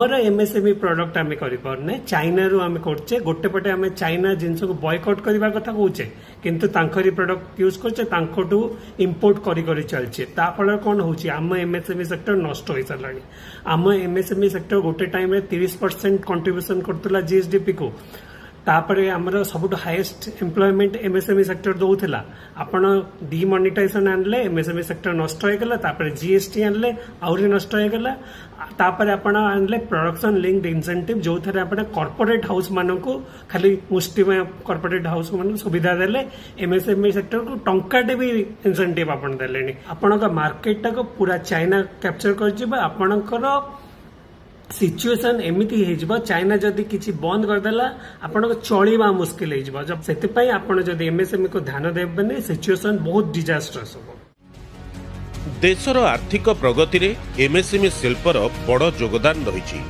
और MSME product आम करने चाइना रू आम करचे गोटे पटे आम चाइना जिनस को बॉयकॉट करने कथा कौचे किंतु तांकरी प्रोडक्ट यूज करचे तांकटू इंपोर्ट करी चलचे ता फल कौन होची आम एमएसएमई सेक्टर नष्ट हो सारा आम एमएसएमई सेक्टर गोटे टाइम रे 30% कंट्रीब्यूशन करतला जीएसडीपी को तापरे हमर सबुठ हाईएस्ट एम्प्लॉयमेंट एमएसएमई सेक्टर दउथला आपण डिमोनेटाइजेशन आनले एमएसएमई सेक्टर नष्ट हो गला तापरे जीएसटी आनले आउरी नष्ट हो गला तापरे आपण आनले प्रोडक्शन लिंक्ड इंसेंटिव जो थरे आपण कॉर्पोरेट हाउस मानको खाली मुष्टिमय कॉर्पोरेट हाउस मानको सुविधा देले एमएसएमई सेक्टर को टंकाटे भी इंसेंटिव आपण देलेनी आपण का मार्केट को पूरा चाइना कैप्चर कर जिबा आपणकर सिचुएशन एमती हो चाइना जदि किसी बंद करदेला आपण चलवा मुस्किल हो जब से आपण जदि एमएसएमई को ध्यान देबेनी सिचुएशन बहुत डिजास्टर्स हो। देशर आर्थिक प्रगति रे एमएसएमई शिल्पर बड़ योगदान रही।